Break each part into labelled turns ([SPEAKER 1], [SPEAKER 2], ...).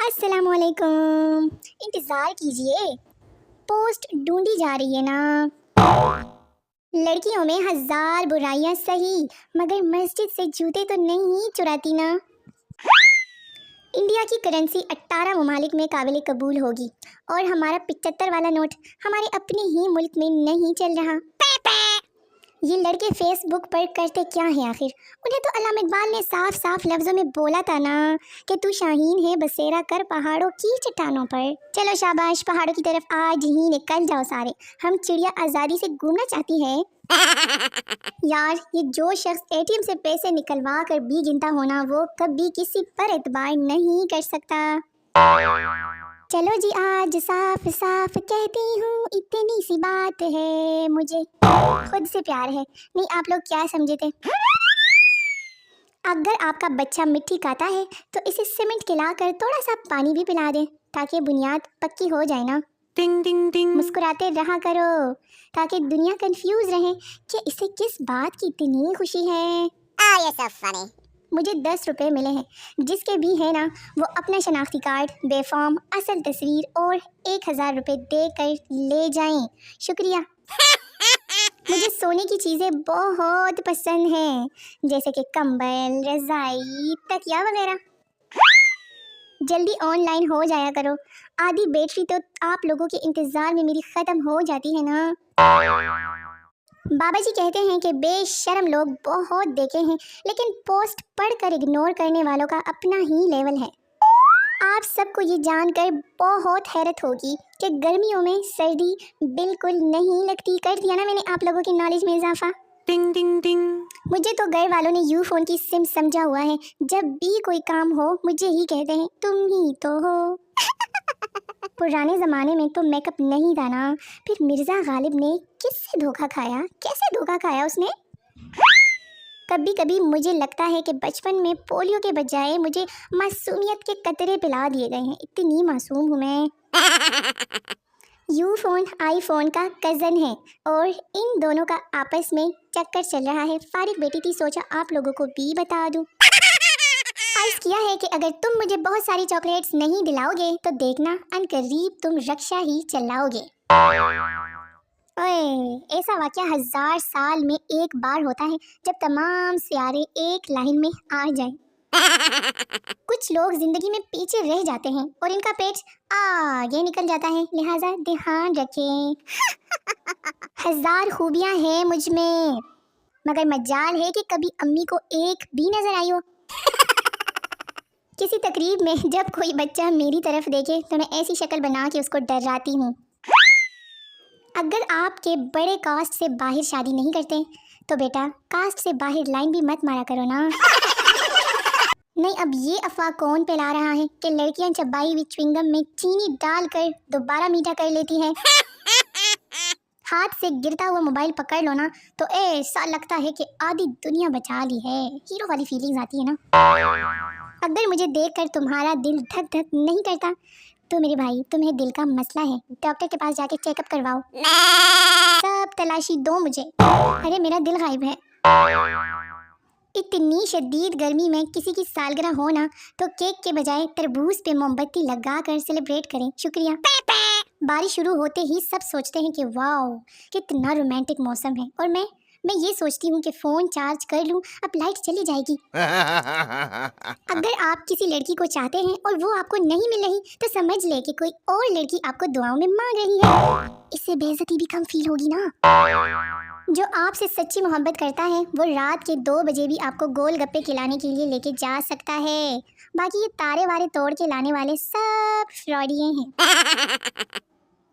[SPEAKER 1] अस्सलाम वालेकुम। इंतज़ार कीजिए, पोस्ट ढूंढी जा रही है ना। लड़कियों में हजार बुराइयां सही, मगर मस्जिद से जूते तो नहीं चुराती ना। इंडिया की करेंसी 18 ममालिक में काबिल कबूल होगी और हमारा 75 वाला नोट हमारे अपने ही मुल्क में नहीं चल रहा। ये लड़के फेसबुक पर करते क्या है आखिर? उन्हें तो अल्लामा इकबाल ने साफ साफ लफ्ज़ों में बोला था ना कि तू शाहीन है बसेरा कर पहाड़ों की चट्टानों पर। चलो शाबाश, पहाड़ों की तरफ आज ही निकल जाओ सारे। हम चिड़िया आज़ादी से घूमना चाहती है। यार, ये जो शख्स एटीएम से पैसे निकलवा कर भी गिनता होना, वो कभी किसी पर एतबार नहीं कर सकता। चलो जी, आज साफ साफ कहती हूँ, इतनी सी बात है, मुझे खुद से प्यार है। नहीं, आप लोग क्या समझे थे? अगर आपका बच्चा मिट्टी खाता है तो इसे सीमेंट खिलाकर थोड़ा सा पानी भी पिला दे ताकि बुनियाद पक्की हो जाए ना। टिंग टिंग टिंग। मुस्कुराते रहा करो ताकि दुनिया कंफ्यूज रहे कि इसे किस बात की इतनी खुशी है। ये सब फनी। मुझे 10 रुपए मिले हैं, जिसके भी है ना वो अपना शनाख्ती कार्ड, बेफॉर्म, असल तस्वीर और 1000 रुपए दे कर ले जाएं। शुक्रिया। मुझे सोने की चीज़ें बहुत पसंद हैं, जैसे कि कंबल, रज़ाई, तकिया वगैरह। जल्दी ऑनलाइन हो जाया करो, आधी बैटरी तो आप लोगों के इंतज़ार में मेरी ख़त्म हो जाती है ना। बाबा जी कहते हैं कि बेशर्म लोग बहुत देखे हैं, लेकिन पोस्ट पढ़कर इग्नोर करने वालों का अपना ही लेवल है। आप सबको ये जानकर बहुत हैरत होगी कि गर्मियों में सर्दी बिल्कुल नहीं लगती। कर दिया ना मैंने आप लोगों की नॉलेज में इजाफा। टिंग टिंग टिंग। मुझे तो घर वालों ने यू फोन की सिम समझा हुआ है। जब भी कोई काम हो मुझे ही कहते हैं, तुम ही तो हो। पुराने ज़माने में तो मेकअप नहीं था ना, फिर मिर्ज़ा गालिब ने किससे धोखा खाया? कैसे धोखा खाया उसने? कभी कभी मुझे लगता है कि बचपन में पोलियो के बजाय मुझे मासूमियत के कतरे पिला दिए गए हैं। इतनी मासूम हूँ मैं। यू फोन आईफोन का कज़न है और इन दोनों का आपस में चक्कर चल रहा है। फारिग बैठी थी, सोचा आप लोगों को भी बता दूँ। अर्ज़ किया है कि अगर तुम मुझे बहुत सारी चॉकलेट्स नहीं दिलाओगे तो देखना अनकरीब तुम रक्षा ही चलाओगे। ओए, ऐसा वाक़या 1000 साल में एक बार होता है जब तमाम सियारे एक लाइन में आ जाएं। कुछ लोग जिंदगी में पीछे रह जाते हैं और इनका पेट आगे निकल जाता है, लिहाजा ध्यान रखें। 1000 खूबियां हैं मुझ में, मगर मजाल है कि कभी अम्मी को एक भी नजर आई हो। किसी तकरीब में जब कोई बच्चा मेरी तरफ देखे तो मैं ऐसी शक्ल बना के उसको डराती हूँ। अगर आपके बड़े कास्ट से बाहर शादी नहीं करते तो बेटा कास्ट से बाहर लाइन भी मत मारा करो ना। नहीं, अब ये अफवाह कौन फैला रहा है कि लड़कियां चबाई हुई च्युइंगम में चीनी डालकर दोबारा मीठा कर लेती हैं? हाथ से गिरता हुआ मोबाइल पकड़ लो ना तो ऐसा लगता है कि आधी दुनिया बचा ली है। हीरो वाली फीलिंग्स आती है ना। अगर मुझे देखकर तुम्हारा दिल धक धक नहीं करता तो मेरे भाई तुम्हें दिल का मसला है, डॉक्टर के पास जाके चेकअप करवाओ। सब तलाशी दो मुझे। अरे मेरा दिल गायब है। इतनी शदीद गर्मी में किसी की सालगिरह हो ना तो केक के बजाय तरबूज पे मोमबत्ती लगा कर सेलिब्रेट करें। शुक्रिया। बारिश शुरू होते ही सब सोचते हैं कि वाओ कितना रोमांटिक मौसम है, और मैं ये सोचती हूँ कि फ़ोन चार्ज कर लूँ, अब लाइट चली जाएगी। अगर आप किसी लड़की को चाहते हैं और वो आपको नहीं मिल रही तो समझ ले कि कोई और लड़की आपको दुआओं में मांग रही है। इससे बेइज्जती भी कम फील होगी ना। जो आपसे सच्ची मोहब्बत करता है वो रात के 2 बजे भी आपको गोलगप्पे खिलाने के लिए लेके जा सकता है। बाकी ये तारे वारे तोड़ के लाने वाले सब फ्रॉडिये हैं।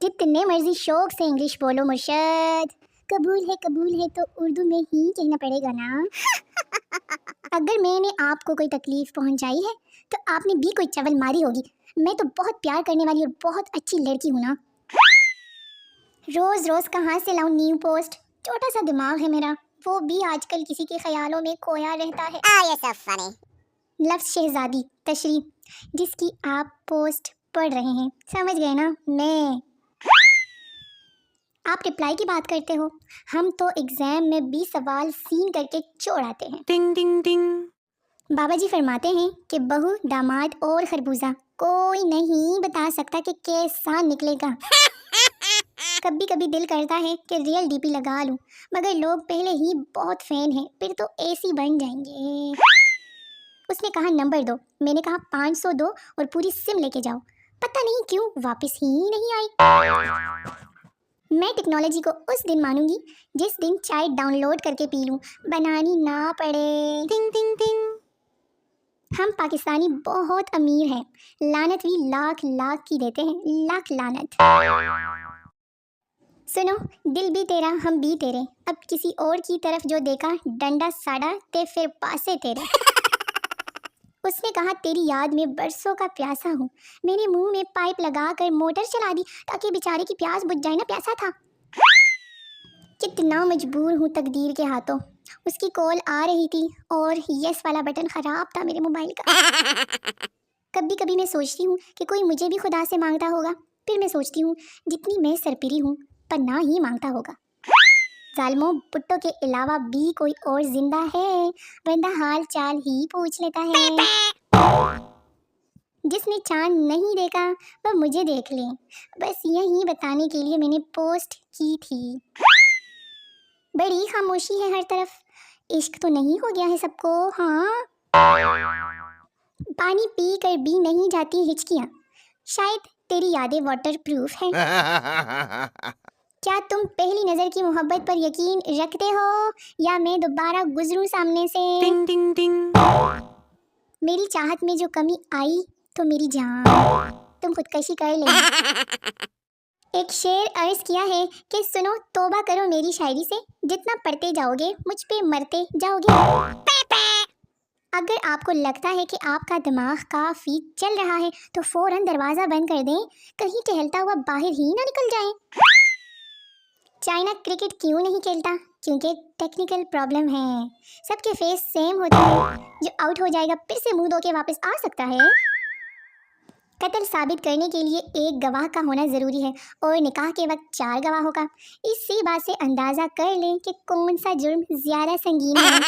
[SPEAKER 1] जितने मर्जी शौक से इंग्लिश बोलो मुर्शद, कबूल है तो उर्दू में ही कहना पड़ेगा ना। अगर मैंने आपको कोई तकलीफ पहुंचाई है तो आपने भी कोई चवल मारी होगी। मैं तो बहुत प्यार करने वाली और बहुत अच्छी लड़की हूँ ना। रोज रोज कहाँ से लाऊं न्यू पोस्ट? छोटा सा दिमाग है मेरा, वो भी आजकल किसी के ख्यालों में खोया रहता है। ये सब फनी। लफ्ज़ शहजादी तशरीफ, जिसकी आप पोस्ट पढ़ रहे हैं, समझ गए ना। मैं आप रिप्लाई की बात करते हो, हम तो एग्जाम में 20 सवाल सीन करके छोड़ आते हैं। टिंग टिंग टिंग। बाबा जी फरमाते हैं कि बहू, दामाद और खरबूजा कोई नहीं बता सकता कि कैसा निकलेगा। कभी कभी दिल करता है कि रियल डीपी लगा लूं, मगर लोग पहले ही बहुत फैन हैं, फिर तो एसी बन जाएंगे। उसने कहा नंबर दो, मैंने कहा 500 दो और पूरी सिम लेके जाओ। पता नहीं क्यों वापस ही नहीं आई। मैं टेक्नोलॉजी को उस दिन मानूंगी जिस दिन चाय डाउनलोड करके पी लूं, बनानी ना पड़े। टिंग टिंग टिंग। हम पाकिस्तानी बहुत अमीर हैं, लानत भी लाख लाख की देते हैं, लाख लानत। सुनो, दिल भी तेरा हम भी तेरे, अब किसी और की तरफ जो देखा डंडा साड़ा ते फिर पासे तेरे। उसने कहा तेरी याद में बरसों का प्यासा हूँ, मैंने मुंह में पाइप लगा कर मोटर चला दी ताकि बेचारे की प्यास बुझ जाए ना, प्यासा था। कितना मजबूर हूँ तकदीर के हाथों। उसकी कॉल आ रही थी और यस वाला बटन खराब था मेरे मोबाइल का। कभी कभी मैं सोचती हूँ कि कोई मुझे भी खुदा से मांगता होगा, फिर मैं सोचती हूँ जितनी मैं सरपिरी हूँ पन्ना ही मांगता होगा। जालिमों, भुट्टो के अलावा भी कोई और जिंदा है? बंदा हाल चाल ही पूछ लेता है। जिसने चांद नहीं देखा वह मुझे देख ले, बस यही बताने के लिए मैंने पोस्ट की थी। बड़ी खामोशी है हर तरफ, इश्क तो नहीं हो गया है सबको? हाँ, पानी पी कर भी नहीं जाती हिचकियाँ, शायद तेरी यादें वाटर प्रूफ हैं। क्या तुम पहली नजर की मोहब्बत पर यकीन रखते हो या मैं दोबारा गुजरूं सामने से? टिंग टिंग टिंग। मेरी चाहत में जो कमी आई तो मेरी जान तुम खुदकशी कर ले। एक शेर अर्ज किया है कि सुनो तौबा करो मेरी शायरी से, जितना पढ़ते जाओगे मुझ पे मरते जाओगे। अगर आपको लगता है कि आपका दिमाग काफी चल रहा है तो फौरन दरवाजा बंद कर दें, कहीं टहलता हुआ बाहर ही ना निकल जाए। चाइना क्रिकेट क्यों नहीं खेलता? क्योंकि टेक्निकल प्रॉब्लम है, सबके फेस सेम होते हैं, जो आउट हो जाएगा फिर से मुंह धो के वापस आ सकता है। कत्ल साबित करने के लिए एक गवाह का होना ज़रूरी है और निकाह के वक्त 4 गवाहों का। इसी बात से अंदाज़ा कर लें कि कौन सा जुर्म ज़्यादा संगीन है।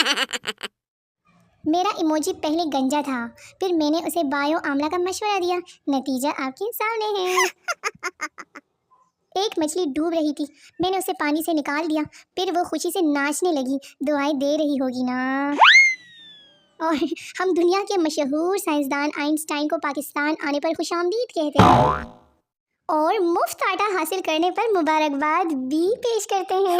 [SPEAKER 1] मेरा इमोजी पहले गंजा था, फिर मैंने उसे बायो आंवला का मशवरा दिया, नतीजा आपके सामने है। एक मछली डूब रही थी, मैंने उसे पानी से निकाल दिया, फिर वो खुशी से नाचने लगी, दुआएं दे रही होगी ना। और हम दुनिया के मशहूर साइंसदान आइंस्टाइन को पाकिस्तान आने पर खुशामदीद कहते हैं और मुफ्त आटा हासिल करने पर मुबारकबाद भी पेश करते हैं।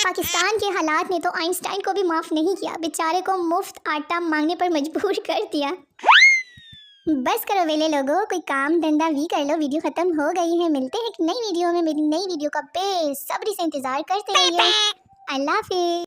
[SPEAKER 1] पाकिस्तान के हालात ने तो आइंस्टाइन को भी माफ़ नहीं किया, बेचारे को मुफ्त आटा मांगने पर मजबूर कर दिया। बस करो वेले लोगों, कोई काम धंधा भी कर लो, वीडियो खत्म हो गई है। मिलते हैं एक नई वीडियो में, मेरी नई वीडियो का बेसब्री से इंतजार करते रहिए। अल्लाह हाफिज़।